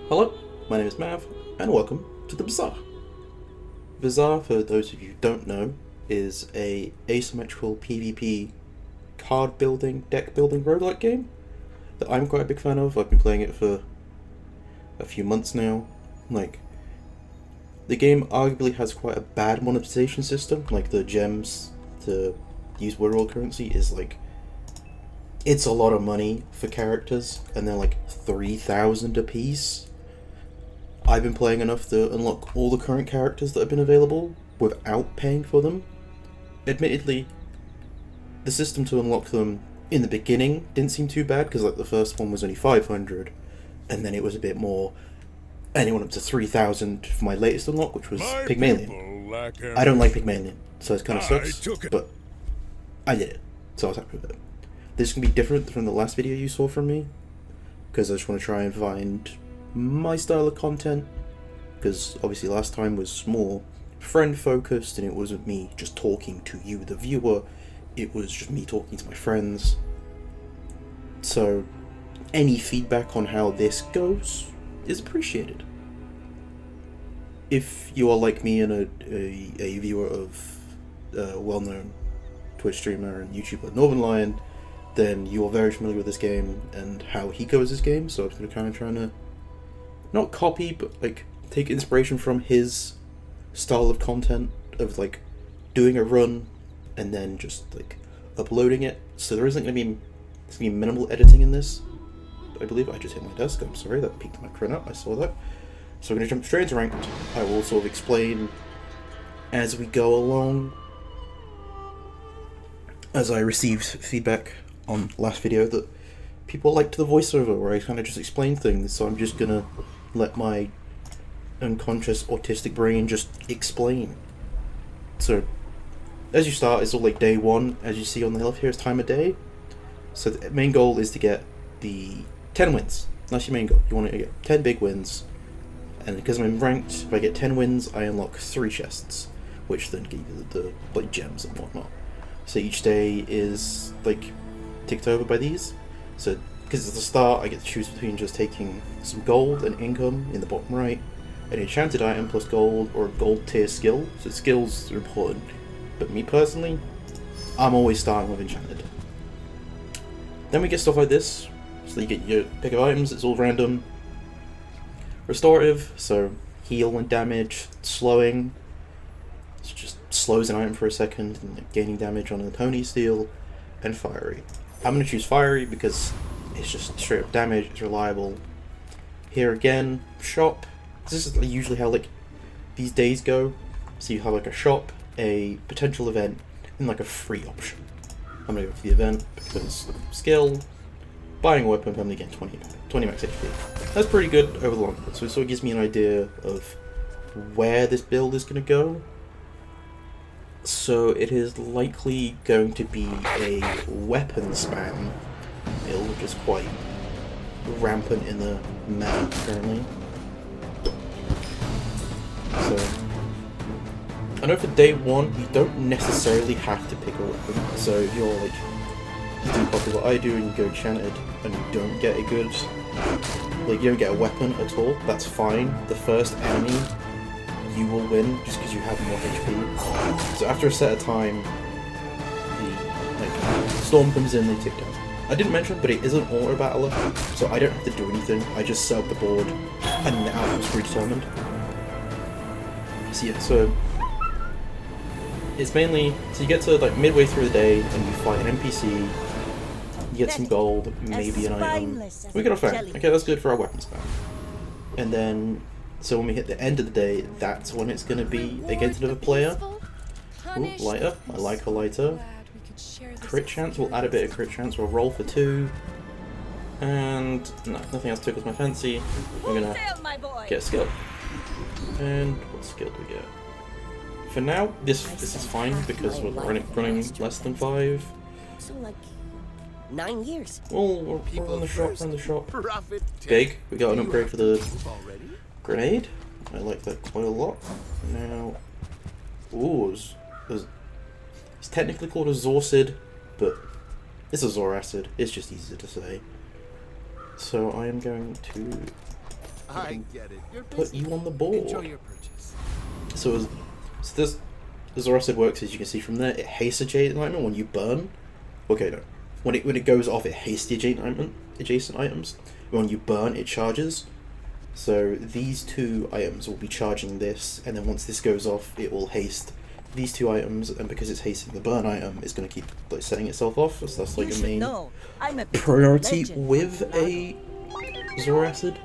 Hello, my name is Mav, and welcome to the Bazaar. Bazaar, for those of you who don't know, is a asymmetrical PvP card building, deck building roguelike game that I'm quite a big fan of. I've been playing it for a few months now. The game arguably has quite a bad monetization system. The gems to use world currency is it's a lot of money for characters, and they're 3,000 a piece. I've been playing enough to unlock all the current characters that have been available without paying for them. Admittedly, the system to unlock them in the beginning didn't seem too bad, because the first one was only 500, and then it was a bit more, and it went up to 3,000 for my latest unlock, which was Pygmalion. I don't like Pygmalion, so it kind of sucks, but I did it, so I was happy with it. This is going to be different from the last video you saw from me, because I just want to try and find my style of content, because obviously last time was more friend focused and it wasn't me just talking to you, the viewer, it was just me talking to my friends. So any feedback on how this goes is appreciated. If you are like me and a viewer of a well-known Twitch streamer and YouTuber Northern Lion, then you are very familiar with this game and how he goes his game, so I'm going to kind of trying to not copy, but take inspiration from his style of content of doing a run and then just uploading it. So there isn't going to be minimal editing in this. I believe I just hit my desk. I'm sorry, that peaked my crin up. I saw that. So I'm going to jump straight into ranked. I will sort of explain as we go along. As I received feedback on last video that people liked the voiceover where I kind of just explained things, so I'm just gonna let my unconscious autistic brain just explain. So as you start, it's all day one. As you see on the left here, it's time of day. So the main goal is to get the 10 wins. That's your main goal. You want to get 10 big wins, and because I'm ranked, if I get 10 wins I unlock 3 chests, which then give you the gems and whatnot. So each day is ticked over by these. So because at the start I get to choose between just taking some gold and income in the bottom right, an enchanted item plus gold, or a gold tier skill. So skills are important, but me personally, I'm always starting with enchanted. Then we get stuff like this. So you get your pick of items, it's all random. Restorative, so heal and damage. Slowing, it just slows an item for a second, and gaining damage on an opponent's steal. And fiery. I'm going to choose fiery because it's just straight up damage, it's reliable. Here again, shop. This is usually how these days go. So you have a shop, a potential event, and a free option. I'm going to go for the event because skill, buying a weapon, I'm going to get 20 max HP. That's pretty good over the long run. So it sort of gives me an idea of where this build is going to go. So it is likely going to be a weapon spam build, which is quite rampant in the meta currently. So I know for day one you don't necessarily have to pick a weapon. So if you're you do probably what I do and you go enchanted and you don't get a good you don't get a weapon at all, that's fine. The first enemy you will win just because you have more HP. So after a set of time, the storm comes in, they tick down. I didn't mention, but it is an auto battler, so I don't have to do anything. I just set up the board, and the outcome's predetermined. So yeah, so it's mainly you get to midway through the day and you fight an NPC. You get some gold, maybe an item. We got a fan. Okay, that's good for our weapon spam. And then, so when we hit the end of the day, that's when it's going to be against another player. Ooh, lighter. I like a lighter. Crit chance. We'll add a bit of crit chance. We'll roll for 2. And no, nothing else tickles my fancy. We're going to get a skill. And what skill do we get? For now, this is fine because we're running less than 5. So 9 years. Well, we're in the shop. Big. We got an upgrade for the grenade. I like that quite a lot. Now, ooh, it's technically called a Zorcid, but it's a Zoracid. It's just easier to say. So I am going to I get it. You're put busy. you on the board. Enjoy your purchase. So this, as Acid works, as you can see from there, it hastes adjacent item when you burn. Okay, no. When it goes off, it hastes the adjacent items. When you burn, it charges. So these two items will be charging this, and then once this goes off, it will haste these two items, and because it's hasting the burn item, it's going to keep like setting itself off. So that's like You a should main know. I'm a priority legend. with a Zoracid,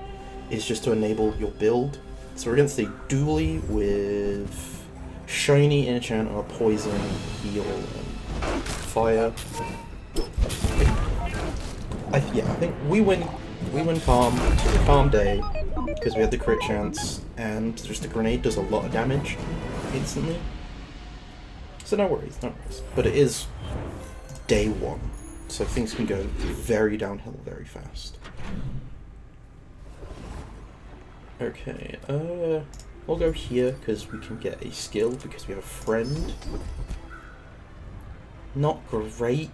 is just to enable your build. So we're against a dually with Shiny, Enchanter, Poison, Heal, and Fire. I think we win calm. It's a calm day because we had the crit chance, and just the grenade does a lot of damage instantly. So no worries. But it is day one, so things can go very downhill very fast. Okay, we'll go here because we can get a skill because we have a friend. Not great.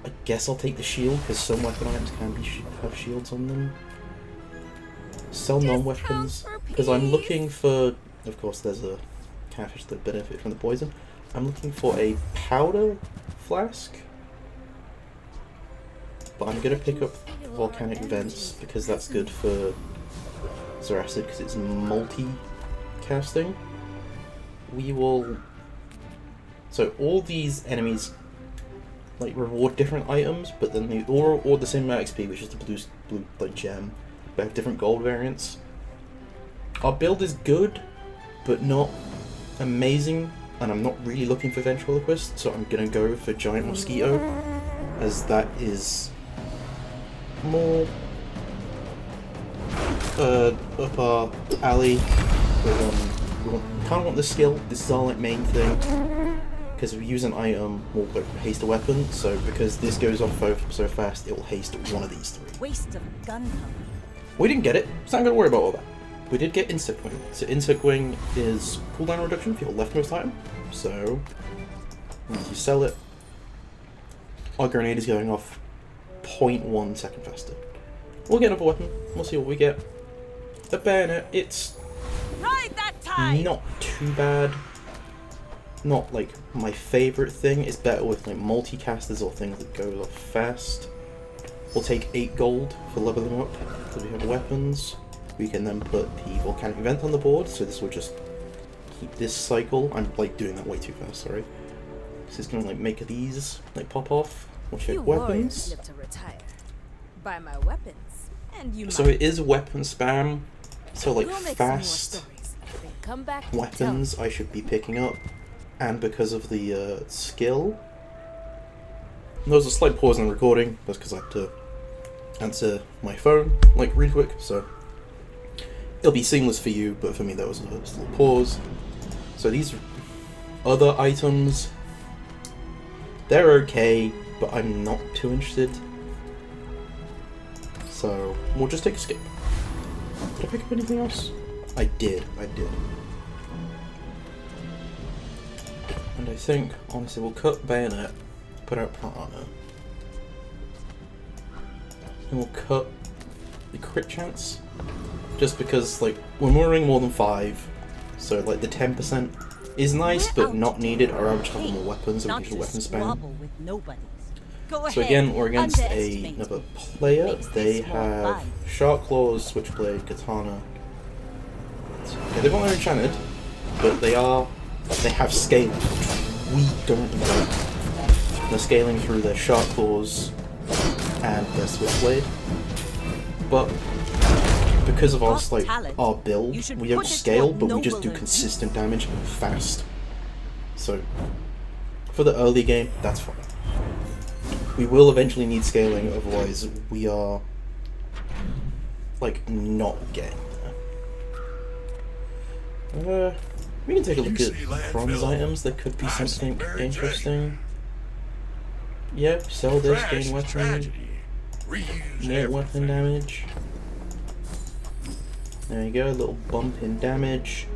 I guess I'll take the shield because some weapon items can have shields on them. Sell non-weapons because I'm looking for. Of course, there's a catfish that benefit from the poison. I'm looking for a powder flask, but I'm gonna pick up volcanic vents because that's good for Zoracid because it's multi-casting. We will. So all these enemies like reward different items, but then they all reward the same amount of XP, which is the blue like gem. They have different gold variants. Our build is good, but not amazing, and I'm not really looking for ventriloquist, so I'm gonna go for giant mosquito, as that is more up our alley. We kind of want the skill. This is our like main thing. Because if we use an item, we'll haste a weapon, so because this goes off so fast, it will haste one of these three. Waste of gunpowder. We didn't get it, so I'm going to worry about all that. We did get Insect Wing. So Insect Wing is cooldown reduction for your leftmost item, so once you sell it, our grenade is going off 0.1 second faster. We'll get another weapon, we'll see what we get. The bayonet, it's Ride that tide. not too bad. Not like my favourite thing. It's better with like multicasters or things that go off fast. We'll take 8 gold for leveling up because we have weapons. We can then put the volcanic event on the board, so this will just keep this cycle. I'm like doing that way too fast, sorry. This is gonna like make these like pop off. We'll check You warriors weapons. live to retire. Buy my weapons, and you So might it is weapon spam. So like go make some more fast stories. Then come back to weapons I should be picking up. And because of the skill, there was a slight pause in the recording. That's because I had to answer my phone like really quick, so it'll be seamless for you, but for me there was a little pause. So these other items, they're okay, but I'm not too interested. So we'll just take a skip. Did I pick up anything else? I did. And I think, honestly, we'll cut bayonet, put out plant armor. And we'll cut the crit chance. Just because, like, when we're running more than 5, so, like, the 10% is nice, but not needed. Our average have more weapons, so we can do weapon spam. With nobodies. Go So ahead. again, we're against Underestimate another me. player. Makes They this more have fun. Shark Claws, Switchblade, Katana. Okay, they've only enchanted, but they have scaling, which we don't like. They're scaling through their Shark Claws and their Switchblade. But because of our build, You should we don't put it scale, toward but we just do nobler consistent damage fast. So for the early game, that's fine. We will eventually need scaling, otherwise we are like not getting there. We can take a look at bronze items. There could be something interesting. Yep, sell this, gain weapon, more weapon damage. There you go, a little bump in damage.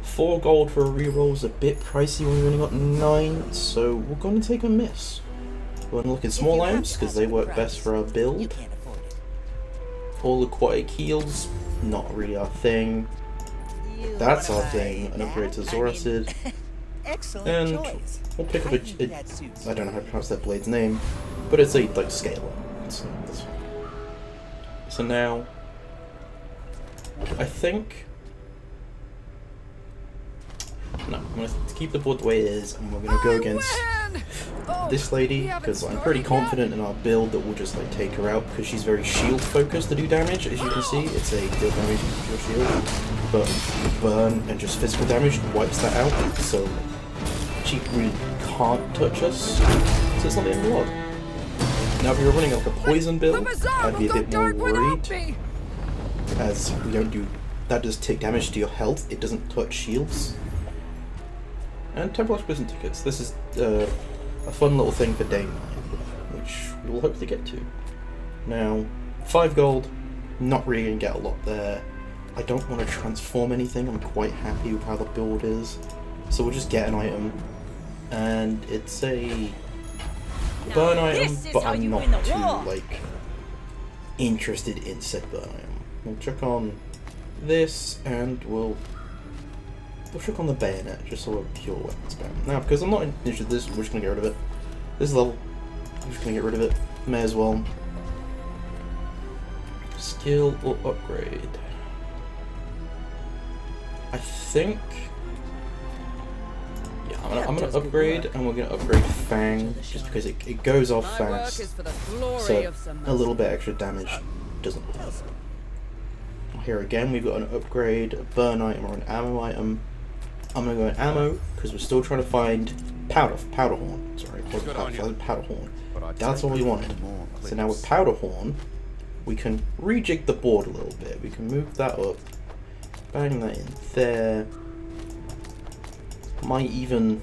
4 gold for a reroll is a bit pricey when we only got 9, so we're going to take a miss. We're going to look at small items because they work best for our You build. can't afford it. All aquatic heals, not really our thing. You That's wanna our thing, buy an upgrade to that? Zora I mean, Acid. Excellent And choice. we'll pick up I think that suits I don't know how to you. pronounce that blade's name, but it's a like scaler. So now, I think. No, I'm gonna keep the board the way it is, and we're gonna go against this lady because I'm pretty confident in our build that we'll just like take her out because she's very shield focused to do damage. As you can see, it's a deal damage to your shield, but burn and just physical damage wipes that out. So she really can't touch us. So it's not the end of the world. Now, if we were running like a poison build, I'd be a bit more worried, as we don't do that. Does tick damage to your health. It doesn't touch shields. And Temple prison tickets. This is a fun little thing for day 9, which we will hopefully get to. Now, 5 gold, not really going to get a lot there. I don't want to transform anything, I'm quite happy with how the build is. So we'll just get an item, and it's a burn item, but I'm not too, like, interested in said burn item. We'll check on this, and we'll check on the bayonet, just so we're pure weapons bound. Now, because I'm not interested in this, we're just going to get rid of it. This level, I'm just going to get rid of it. May as well. Skill or upgrade? I think... Yeah, I'm going to upgrade, and we're going to upgrade Fang, just because it goes off fast. So, a little bit extra damage doesn't hurt. Here again, we've got an upgrade, a burn item, or an ammo item. I'm gonna go in ammo because we're still trying to find powder horn. Sorry, powder horn. That's all we wanted. So now with powder horn, we can rejig the board a little bit. We can move that up, bang that in there. Might even.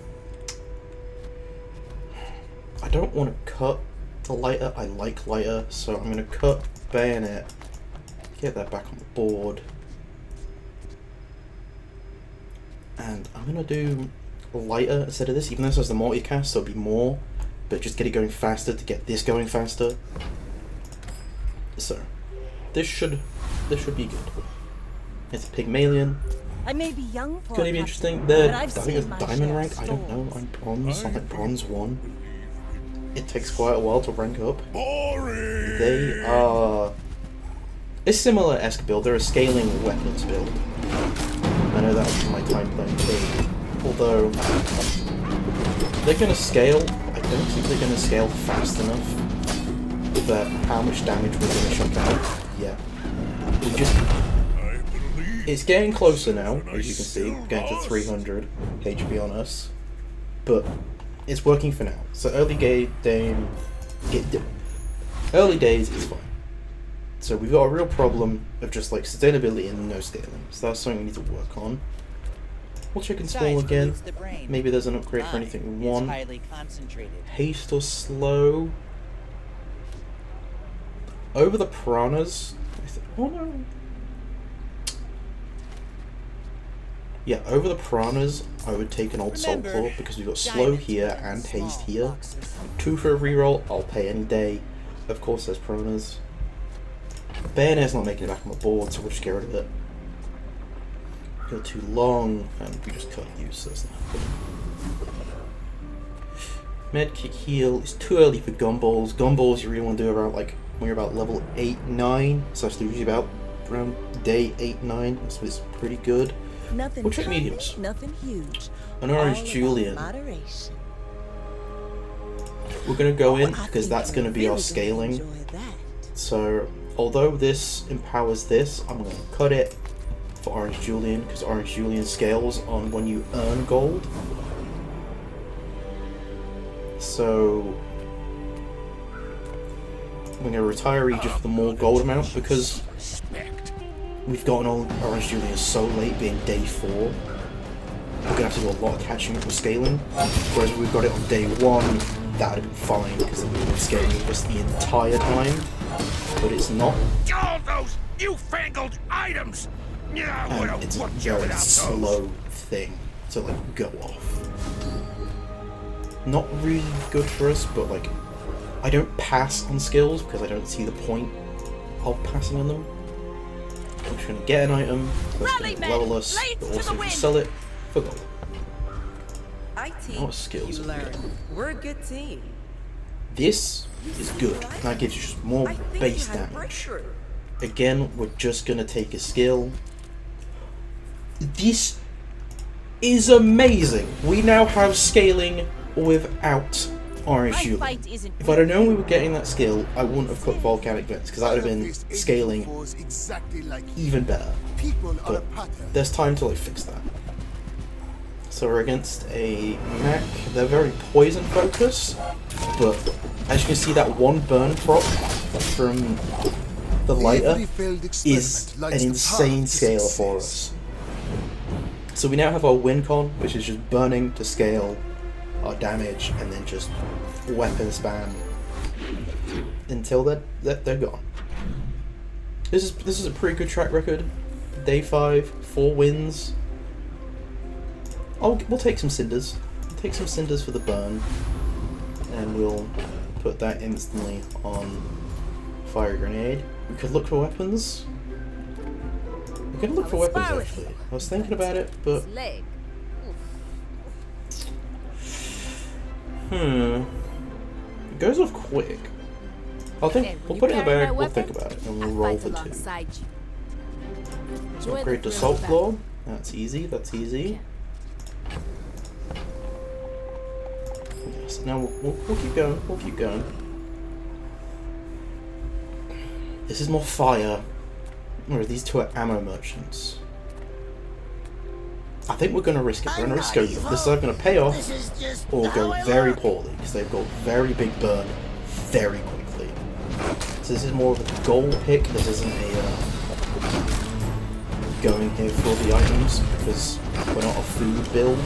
I don't want to cut the lighter. I like lighter, so I'm gonna cut bayonet. Get that back on the board. And I'm going to do lighter instead of this, even though this has the multicast, so it'll be more, but just get it going faster to get this going faster. So, this should be good. It's a Pygmalion. I may be young for It's going to be a interesting. captain, I but I've think seen it's my diamond share of rank, I don't know, storms. I'm bronze, I'm like bronze 1. It takes quite a while to rank up. Boring. They are a similar-esque build, they're a scaling weapons build. I know that was from my time playing King. Although, they're going to scale. I don't think they're going to scale fast enough for how much damage we're going to chuck out. Yeah. It's getting closer now, as you can see. Getting to 300 HP on us. But, it's working for now. So early days is fine. So we've got a real problem of just like sustainability and no scaling. So that's something we need to work on. We'll check and small again. Maybe there's an upgrade for anything we want. Haste or slow. Over the piranhas. Oh no. Yeah, over the piranhas, I would take an old Soul Claw because we've got slow here and haste here. 2 for a reroll, I'll pay any day. Of course, there's piranhas. Bayonet's not making it back on the board, so we'll just get rid of it. Go too long, and we just cut use, so that's not happening. Medkit heal is too early for gumballs. Gumballs you really want to do around like when you're about level 8, 9. So that's usually about around day 8, 9. So it's pretty good. Nothing We'll check tiny, mediums. nothing huge. An orange All about Julian. Moderation. We're gonna go in I because think that's you're gonna be our really scaling. gonna enjoy that. So although this empowers this, I'm gonna cut it for Orange Julian because Orange Julian scales on when you earn gold. So we're gonna retire just for the more gold amount because we've gotten Orange Julian so late, being day 4. We're gonna have to do a lot of catching up with scaling. Whereas if we've got it on day 1, that'd have been fine because we've been scaling just the entire time. But it's not. All those newfangled items. Yeah, And it's a very slow thing to like go off. Not really good for us, but like I don't pass on skills because I don't see the point of passing on them. We're just gonna get an item that's Rally, gonna men! level us, Blades but to also the wind! sell it for gold. I teach, What skills you have we learn. got? We're a good team. This is good. That gives you just more I think base you had a damage. breakthrough. Again, we're just gonna take a skill. This is amazing. We now have scaling without Orange My Julian. fight isn't If I'd have known we were getting that skill, I wouldn't have put Volcanic Vents, because that would have been scaling exactly like even better. people on a But pattern. there's time to like fix that. So we're against a mech. They're very poison focused, but as you can see, that one burn prop from the lighter Every failed is experiment an lights the insane path to scale for success. us. So we now have our win con, which is just burning to scale our damage and then just weapon spam until they're gone. This is a pretty good track record. Day 5, 4 wins. We'll take some cinders. We'll take some cinders for the burn, and we'll put that instantly on fire grenade. We could look for weapons. We could look for weapons actually. I was thinking about it, but Leg. it goes off quick. We'll put it in the bag. We'll think about it, and we'll roll for 2. Alongside you. So Enjoy upgrade the to thrill of Salt battle. Claw. That's easy. That's easy. Yes. Now we'll keep going. We'll keep going. This is more fire. Or these two are ammo merchants. I think we're going to risk it. We're going to risk it. This is either going to pay off or go very poorly, because they've got very big burn very quickly. So this is more of a goal pick. This isn't a going here for the items, because we're not a food build.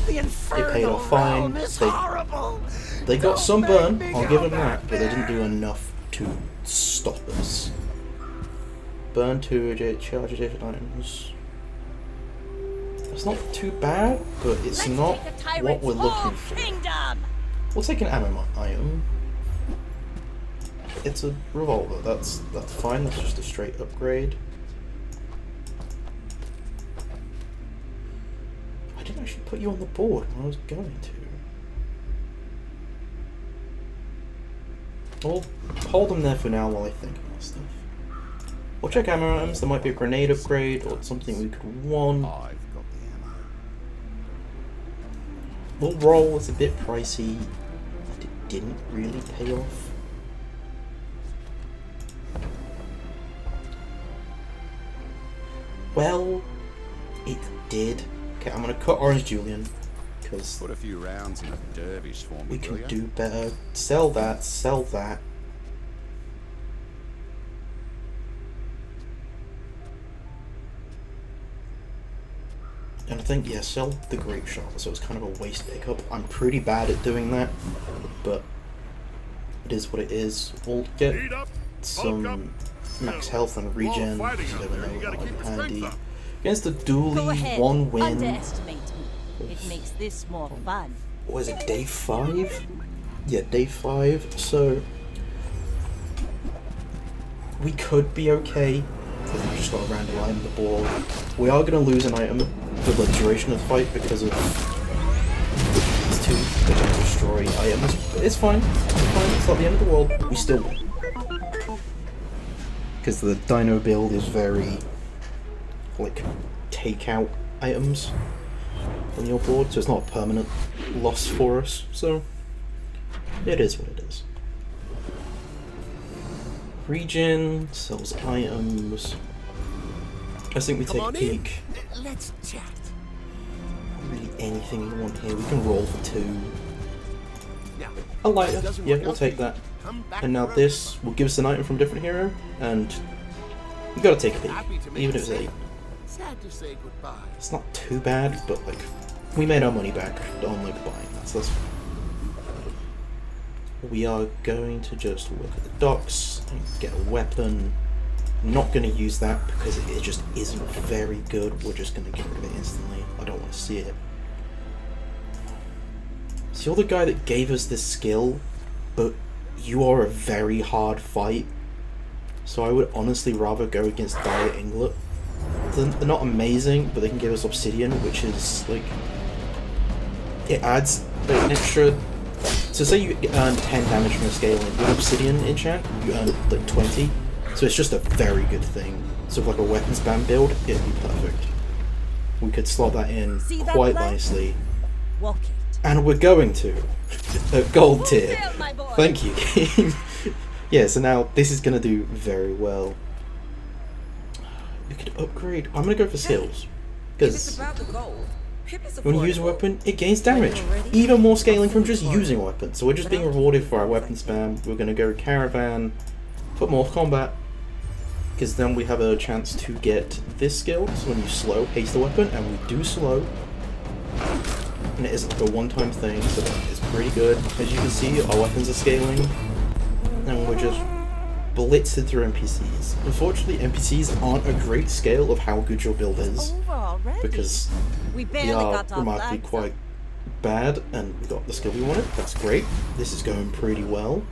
The It paid off fine. realm is horrible. They got Don't some make burn, me I'll give go them that, back but they didn't do there. enough to stop us. Burn 2 charge adjacent items. It's not too bad, but it's not what we're looking for. Kingdom! We'll take an ammo item. It's a revolver. That's fine. That's just a straight upgrade. I didn't actually put you on the board when I was going to. I'll hold them there for now while I think about stuff. We'll check ammo items. There might be a grenade upgrade or something we could want. I've got the ammo. We'll roll. It's a bit pricey. It didn't really pay off. Well, it did. Okay, I'm gonna cut Orange Julian, because Put a few rounds in a dervish for me, we will can ya? do better. Sell that, sell that. And I think, yeah, sell the grape shot, so it's kind of a waste pickup. I'm pretty bad at doing that, but it is what it is. We'll get Heat up, some up. max health and regen, fighting because you out never there, know you gotta that'll keep be the strength handy. up. Against the Go dually, ahead. 1 win. Underestimate me. It makes this more fun. What is it, day 5? Yeah, day 5, so we could be okay, because we've just got a random item on the board. We are going to lose an item for the duration of the fight because of these two that can destroy items. But it's fine, it's not the end of the world, we still win. Because the dino build is very, like, take out items on your board, so it's not a permanent loss for us, so it is what it is. Region sells items. I think we take a peek. Let's chat. Really anything you want here. We can roll for 2. Now, A lighter, doesn't yeah, work we'll out take for you. that. Come back And now for this will give us an item from a different hero, and we gotta take a peek, Happy to make even a if it's 8. save. Sad to say goodbye. It's not too bad, but like, we made our money back on like buying that, so that's fine. We are going to just look at the docks and get a weapon. Not going to use that because it just isn't very good. We're just going to get rid of it instantly. I don't want to see it. So you're the guy that gave us this skill, but you are a very hard fight. So I would honestly rather go against Dire Inglet. They're not amazing, but they can give us Obsidian, which is like, it adds like an extra. So say you earn 10 damage from a scaling, with Obsidian enchant, you earn like 20. So it's just a very good thing. So with like a weapon spam build, it'd be perfect. We could slot that in quite nicely. Walk it. And we're going to gold tier. Sail, my boy. Thank you, game. Yeah, so now this is gonna do very well. We could upgrade. I'm gonna go for skills If it's because about the gold, Pip is when you use a affordable. weapon, it gains damage. Even more scaling from just using a weapon. So we're just being rewarded for our weapon spam. We're gonna go caravan, put more combat, because then we have a chance to get this skill. So when you slow, haste the weapon, and we do slow. And it is like a one-time thing, so that is pretty good. As you can see, our weapons are scaling, and we're just blitzing through NPCs. Unfortunately, NPCs aren't a great scale of how good your build is, Over already. because we they barely are got our remarkably flags quite up. bad, and we got the skill we wanted. That's great. This is going pretty well.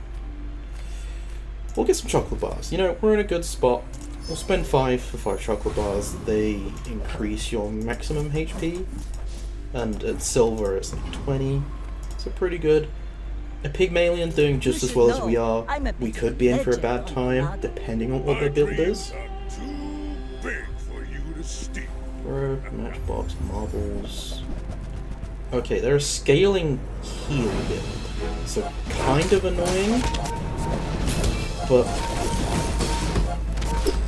We'll get some chocolate bars. You know, we're in a good spot. We'll spend 5 for 5 chocolate bars. They increase your maximum HP, and at silver it's like 20, so pretty good. A Pygmalion doing just You as well should as we know, are. I'm a We bit could be in for a legend bad on time, that. depending on what their build is. Too big for you to steal. Bro, matchbox, marbles. Okay, they're a scaling heal build, so kind of annoying, but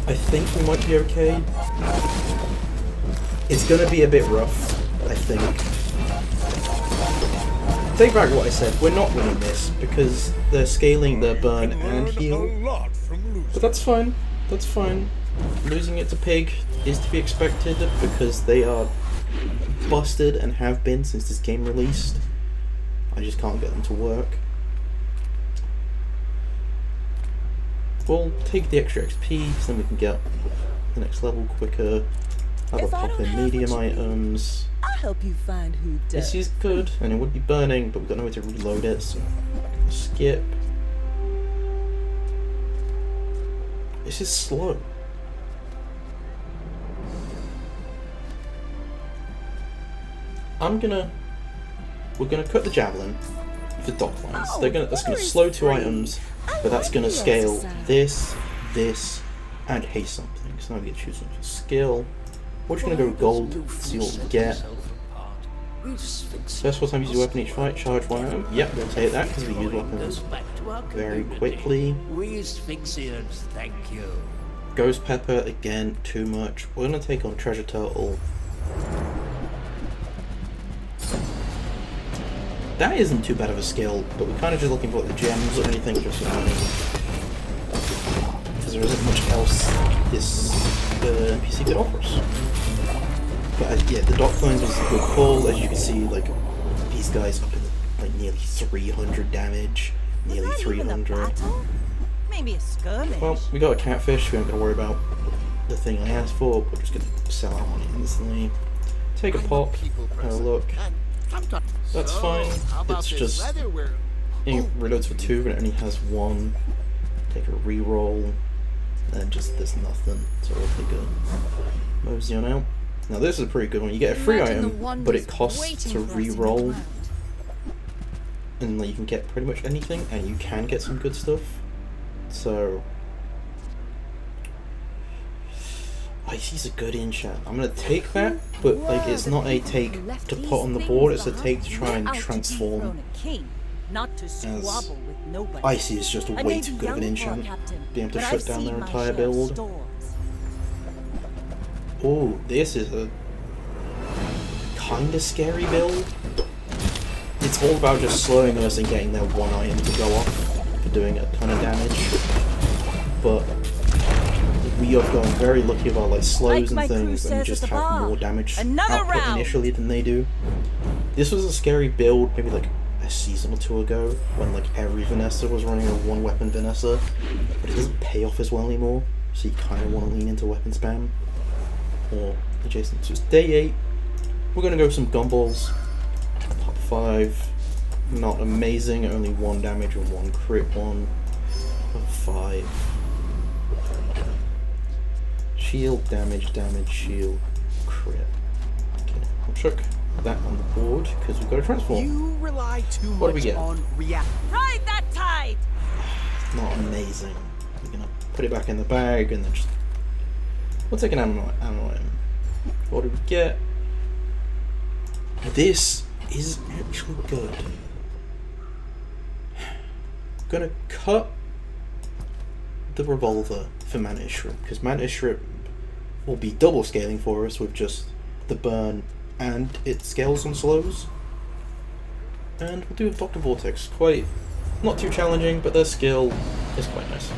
I think we might be okay. It's gonna be a bit rough, I think. Take back what I said, we're not winning this because they're scaling their burn and heal, but that's fine, that's fine. Losing it to Pig is to be expected because they are busted and have been since this game released. I just can't get them to work. We'll take the extra XP so then we can get the next level quicker. Have a If I pop don't in have medium what you need, items. I'll help you find who does. This is good, and it would be burning, but we've got no way to reload it, so skip. This is slow. We're gonna cut the javelin for dock lines. Oh, That's gonna very slow 2 free. items, I but that's like gonna the scale exercise. this, and haste something. So now we get to choose a skill. We're just gonna go gold, see what we get. First time you use a weapon each fight, charge 1 item. Yep, we'll take that because we use weapons very quickly. We asphyxians, thank you. Ghost Pepper, again, too much. We're gonna take on Treasure Turtle. That isn't too bad of a skill, but we're kind of just looking for like, the gems or anything just for money. Because there isn't much else this NPC could offer us. But yeah, the dock lines was a good call. As you can see, like these guys up in like nearly 300 damage, nearly Was that even a 300. battle? Maybe a skirmish. Well, we got a catfish. We aren't gonna worry about the thing I asked for. We're just gonna sell out on it instantly. Take a pop. Have a look. That's fine. It's just it reloads for 2, but it only has 1. Take a reroll, and just there's nothing. So we'll take a mosey on out. Now this is a pretty good one. You get a free Imagine the item, but wonders it costs waiting to for us in the reroll, ground. and like, you can get pretty much anything, and you can get some good stuff. So Icy's a good enchant. I'm gonna take that, but like it's not a take to put on the board. It's a take to try and Out to transform. dethrone a king, not to squabble with nobody. Icy is just I way may too be good of an young for a enchant. captain, Being able to but shut I've down seen their my entire share of build. storms. Oh, this is a kinda scary build. It's all about just slowing us and getting their 1 item to go off for doing a ton of damage. But we have gotten very lucky about like slows Like and my crew things, and we says just at the have bar, more damage another output round. initially than they do. This was a scary build maybe like a season or 2 ago when like every Vanessa was running a 1 weapon Vanessa, but it doesn't pay off as well anymore. So you kind of want to lean into weapon spam or adjacent. So it's day 8. We're gonna go some gumballs. Pop 5. Not amazing, only 1 damage and 1 crit one. Pop 5. Shield, damage, shield, crit. Okay, we'll chuck that on the board because we've got a transform. You rely too What do we much get? on react. Ride that tide! Not amazing. We're gonna put it back in the bag and then just... We'll take an ammo item. What do we get? This is actually good. I'm gonna cut the revolver for Mantis Shrimp, because Mantis Shrimp will be double scaling for us with just the burn and it scales on slows. And we'll do a Dr. Vortex. Quite, not too challenging, but their skill is quite nice.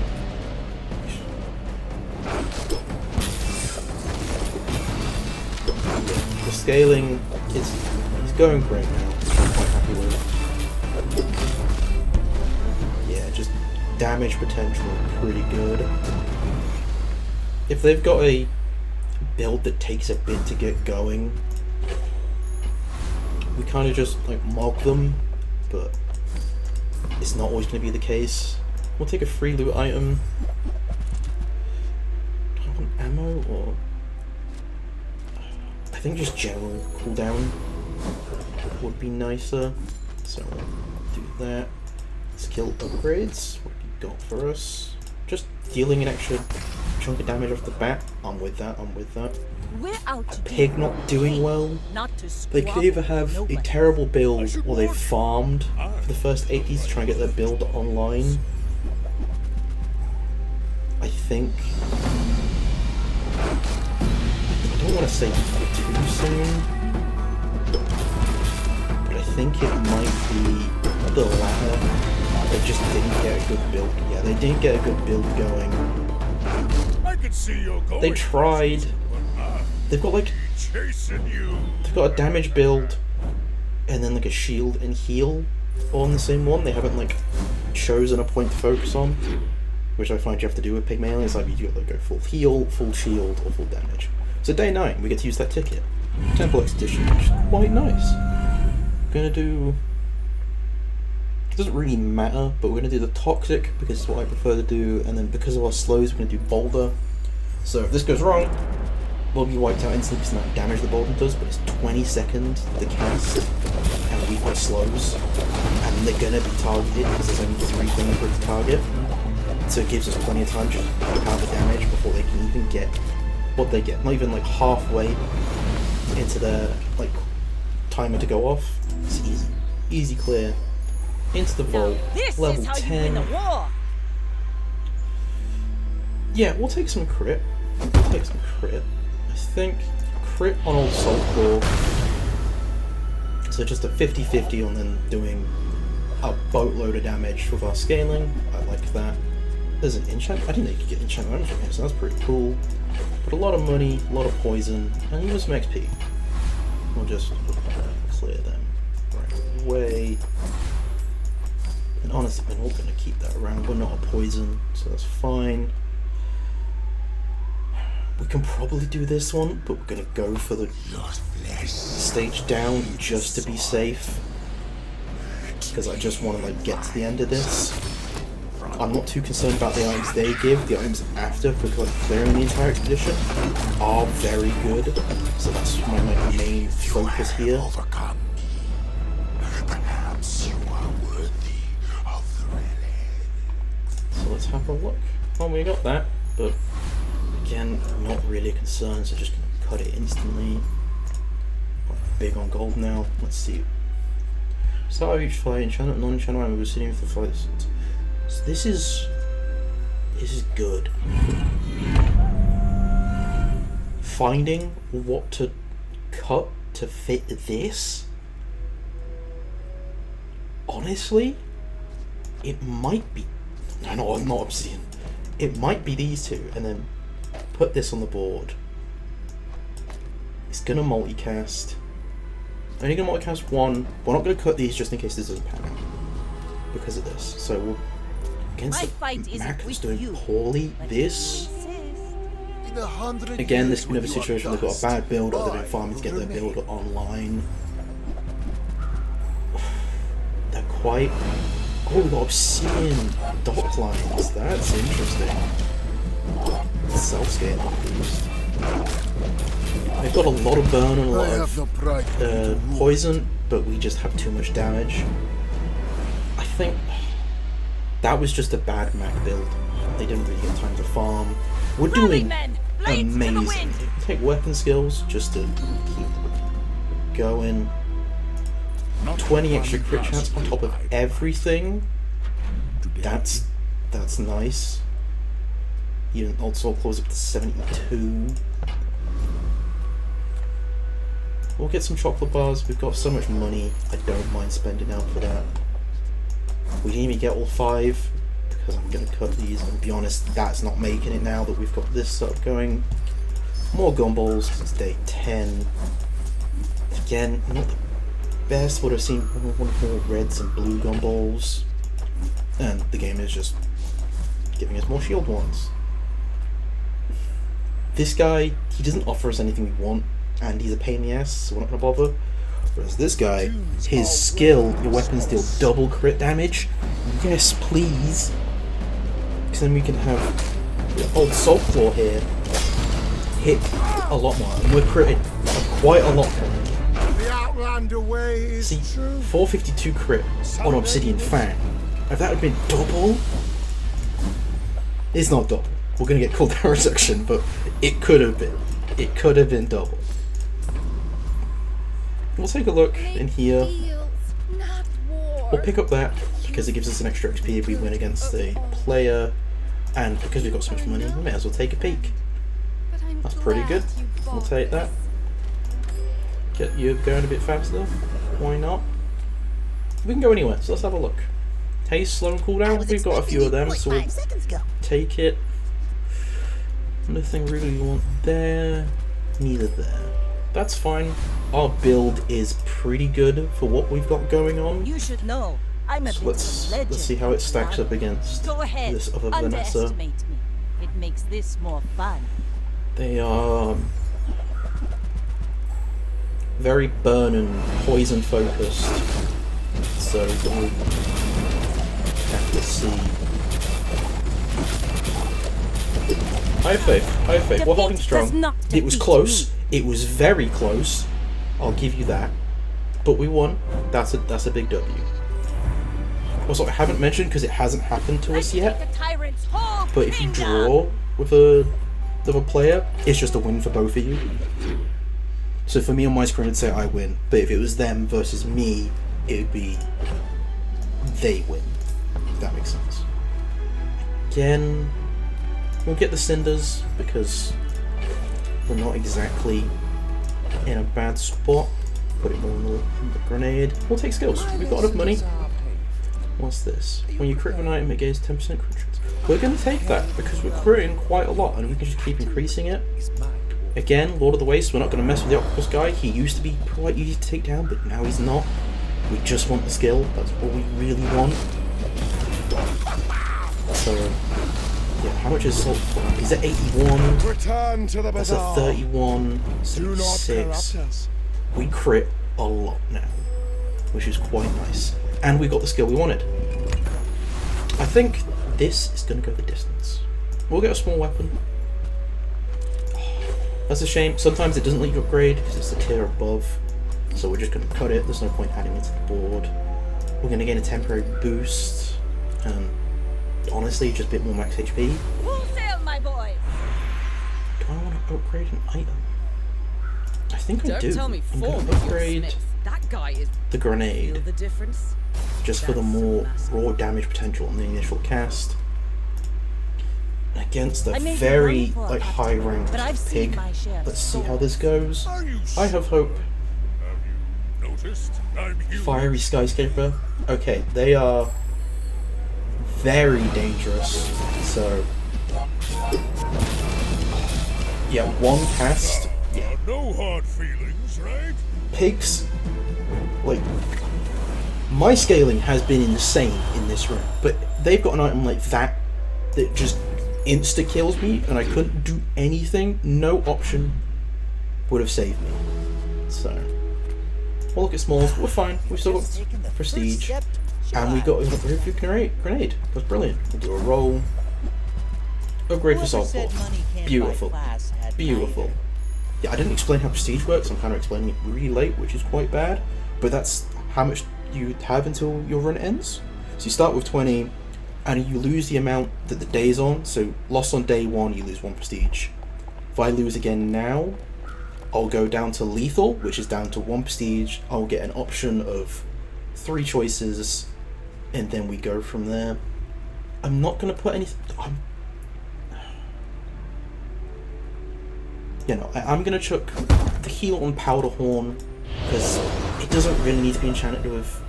The scaling is going great now. I'm quite happy with it. Yeah, just damage potential pretty good. If they've got a build that takes a bit to get going, we kind of just like mock them, but it's not always going to be the case. We'll take a free loot item. Do I want ammo or... I think just general cooldown would be nicer, so we'll do that. Skill upgrades, what have you got for us? Just dealing an extra chunk of damage off the bat. I'm with that, We're out to Pig do not doing well. not to They could squabble either with have a nobody. terrible build or they've farmed for the first 80s to try and get their build online. I think... I don't want to say too soon, but I think it might be the latter. They just didn't get a good build. Yeah, they didn't get a good build going. I can see you're going. They tried. But I'm They've got like... chasing you. They've got a damage build and then like a shield and heal all in the same one. They haven't like chosen a point to focus on, which I find you have to do with Pygmalion. It's like you got to go full heal, full shield, or full damage. So day 9, we get to use that ticket. Temple Expedition, which is quite nice. Gonna do... It doesn't really matter, but we're gonna do the Toxic because it's what I prefer to do, and then because of our slows, we're gonna do Boulder. So if this goes wrong, we'll be wiped out instantly because of the amount of damage the Boulder does, but it's 20 seconds to cast, and we've got slows, and they're gonna be targeted because there's only 3 things for it to target. So it gives us plenty of time to just wipe out the damage before they can even get what they get. Not even like halfway into their like timer to go off. It's easy clear. Into the vault, This level is how you win 10. the war. Yeah, we'll take some crit. I think crit on old Salt Core. So just a 50-50 on them doing a boatload of damage with our scaling. I like that. There's an enchant. I didn't know you could get enchant items from here, so that's pretty cool. But a lot of money, a lot of poison, and even some XP. We'll just clear them right away. And honestly, we're all going to keep that around. We're not a poison, so that's fine. We can probably do this one, but we're going to go for the stage down just to be safe. Because I just want to like get to the end of this. I'm not too concerned about the items they give. The items after for like clearing the entire expedition are very good. So that's my like, main focus here. Perhaps you are worthy of the relic. So let's have a look. Well, we got that, but again, not really a concern, so just gonna cut it instantly. Big on gold now. Let's see. Start of each fight, enchantment, non-enchantment item, we're sitting with the fights. So this is good. Finding what to cut to fit this, honestly, it might be, no, not obsidian. It might be these two, and then put this on the board. It's gonna multicast. Only gonna multicast one. We're not gonna cut these just in case this doesn't pan out because of this. So we'll against My the fight isn't Mac with is doing you, poorly. but This In 100 again, this years is another when you are situation where they've got a dust, bad build or they've been I farming to get will their build remain. online. They're quite. Oh, we've got obsidian dot lines. That's interesting. self-scaling boost. They've got a lot of burn and a lot of poison, but we just have too much damage. I think that was just a bad Mac build. They didn't really get time to farm. We're doing amazing. Take weapon skills just to keep going. 20 extra crit chance on top of everything. That's nice. Even also close up to 72. We'll get some chocolate bars. We've got so much money. I don't mind spending out for that. We didn't even get all 5 because I'm gonna cut these. And to be honest, that's not making it now that we've got this stuff going. More gumballs. It's day 10. Again, not the best. Would have seen one more reds and blue gumballs. And the game is just giving us more shield ones. This guy, he doesn't offer us anything we want, and he's a pain in the ass, so we're not gonna bother. Whereas this guy, his skill, your weapons deal double crit damage. Yes, please. Because then we can have the old Salt Claw here hit a lot more, and we're critting quite a lot currently. See, 452 crit on Obsidian Fang. If that had been double, it's not double. We're gonna get cooldown reduction, but it could have been. It could have been double. We'll take a look in here. We'll pick up that because it gives us an extra XP if we win against a player, and because we've got so much money, we may as well take a peek. That's pretty good. We'll take that. Get you going a bit faster. Why not? We can go anywhere, so let's have a look. Haste, slow and cooldown. We've got a few of them, so we'll take it. Nothing really we want there. Neither there. That's fine. Our build is pretty good for what we've got going on. You should know. I'm a So let's see how it stacks up against Go ahead. this other Vanessa. Underestimate me. It makes this more fun. They are very burn and poison focused, so we'll have to see. I have faith. I have faith. We're holding strong. It was close. It was very close. I'll give you that. But we won. That's a big W. Also, I haven't mentioned because it hasn't happened to us yet. But if you draw with a player, it's just a win for both of you. So for me on my screen, it'd say I win. But if it was them versus me, it would be they win. If that makes sense. Again, we'll get the cinders because we're not exactly in a bad spot. Put it more in the grenade. We'll take skills. We've got enough money. What's this? When you crit an item, it gains 10% crit chance. We're going to take that because we're critting quite a lot and we can just keep increasing it. Again, Lord of the Waste, we're not going to mess with the octopus guy. He used to be quite easy to take down, but now he's not. We just want the skill. That's all we really want. So, yeah, how much is Salt for? He's at 81. Return to the That's Bazaar. at 31. 76. We crit a lot now, which is quite nice. And we got the skill we wanted. I think this is going to go the distance. We'll get a small weapon. That's a shame. Sometimes it doesn't let you upgrade because it's the tier above. So we're just going to cut it. There's no point adding it to the board. We're going to gain a temporary boost. And honestly, just a bit more max HP. Wholesale, my boy. Do I want to upgrade an item? I think I Don't do. tell me I'm four going to upgrade That guy is the feel grenade. the difference. Just for the more raw damage potential on the initial cast. Against a I may be very wrong for a high ranked but I've seen pig. my share of Let's see how swords. this goes. Are you I have hope. Have you noticed? I'm human. Fiery Skyscraper. Okay, they are very dangerous. So yeah, one cast. Yeah, No hard feelings, right? pigs. Like my scaling has been insane in this room, but they've got an item like that that just insta kills me, and I couldn't do anything. No option would have saved me. So we'll look at smalls. We're fine. We've still got prestige, and we got a grenade. That's brilliant. We'll do a roll. Upgrade for Whoever said softball. money can't buy Beautiful. class had Beautiful. neither. Yeah, I didn't explain how prestige works. I'm kind of explaining it really late, which is quite bad. But that's how much you have until your run ends. So you start with 20, and you lose the amount that the day's on. So lost on day 1, you lose 1 prestige. If I lose again now, I'll go down to lethal, which is down to 1 prestige. I'll get an option of 3 choices, and then we go from there. I'm not gonna put anything. I'm gonna chuck the heal on Powder Horn because it doesn't really need to be enchanted with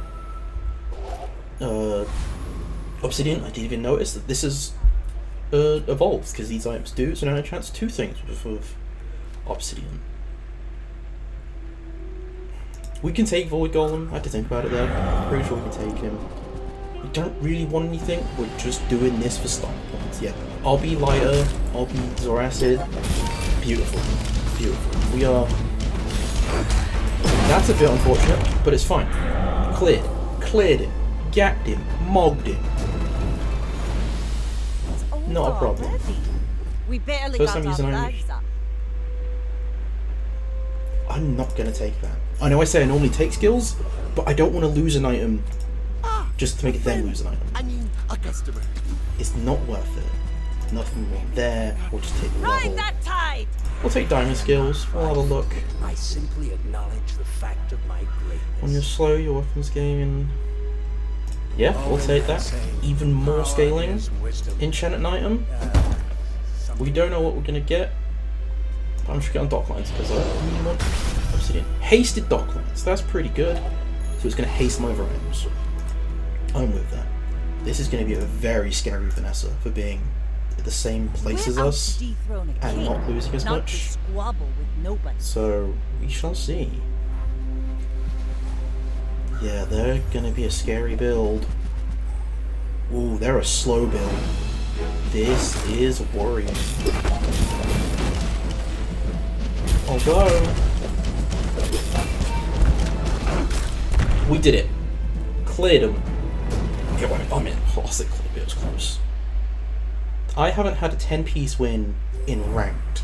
Obsidian. I didn't even notice that this is evolved because these items do. So now I chance 2 things with Obsidian. We can take Void Golem. I had to think about it there. I'm pretty sure we can take him. We don't really want anything. We're just doing this for stock points. Yeah, I'll be lighter. I'll be Zoracid. Beautiful. Beautiful. We are... That's a bit unfortunate, but it's fine. Cleared. Cleared him. Gapped him. Mogged him. Not a problem. We barely First got time our using Irish. flags up. I'm not going to take that. I know I say I normally take skills, but I don't want to lose an item just to make them lose an item. I mean, a customer. It's not worth it. Nothing wrong there. We'll just take the Ride level. that tide! We'll take diamond skills. We'll have a look. I simply acknowledge the fact of my greatness. When you're slow, your weapons gain. Yeah, we'll take that. Even more scaling. Enchanted item. We don't know what we're gonna get. But I'm just getting docklines because I really want Obsidian. Hasted docklines. That's pretty good. So it's gonna haste my other items. I'm with that. This is gonna be a very scary Vanessa for being at the same place as We're out us to dethrone a and king, not losing as not much. to squabble with nobody. So we shall see. Yeah, they're gonna be a scary build. Ooh, they're a slow build. This is worrying. Although we did it. Cleared them. Okay, wait, I mean, I said cleared, but it was close. I haven't had a 10-piece win in ranked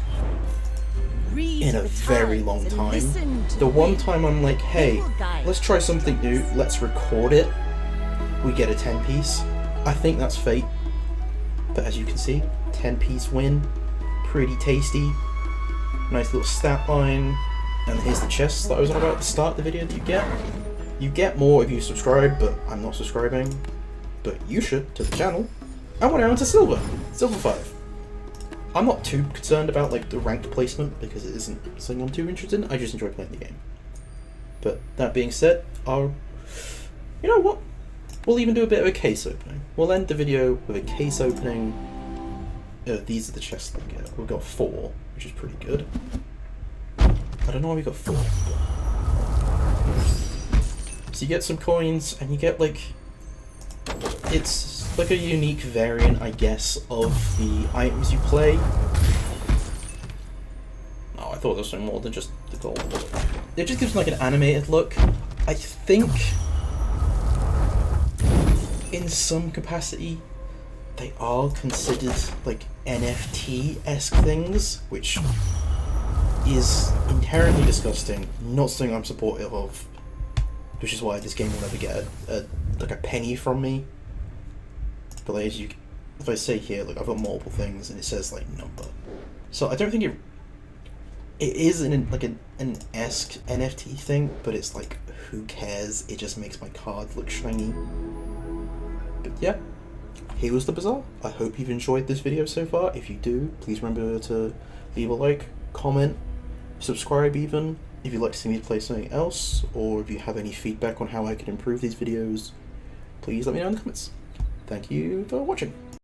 Read in a the very times long and time. listen to The one wind. time I'm like, hey, let's try something new, let's record it, we get a 10-piece. I think that's fate. But as you can see, 10-piece win, pretty tasty. Nice little stat line. And here's the chest that I was on about at the start of the video that you get. You get more if you subscribe, but I'm not subscribing. But you should to the channel. I went down to silver. Silver 5. I'm not too concerned about like the ranked placement because it isn't something I'm too interested in. I just enjoy playing the game. But that being said, you know what? We'll even do a bit of a case opening. We'll end the video with a case opening. These are the chests that we get. We've got 4, which is pretty good. I don't know why we got 4. So you get some coins, and you get like... It's like a unique variant, I guess, of the items you play. Oh, I thought there was something more than just the gold. It just gives like an animated look. I think... in some capacity, they are considered like NFT-esque things, which is inherently disgusting, not something I'm supportive of, which is why this game will never get like a penny from me. But like, if I say here, like I've got multiple things and it says like number, so I don't think it is an esque NFT thing, but it's like, who cares? It just makes my card look shiny. But yeah, here was the Bazaar. I hope you've enjoyed this video so far. If you do, please remember to leave a like, comment, subscribe even, if you'd like to see me play something else, or if you have any feedback on how I can improve these videos, please let me know in the comments. Thank you for watching.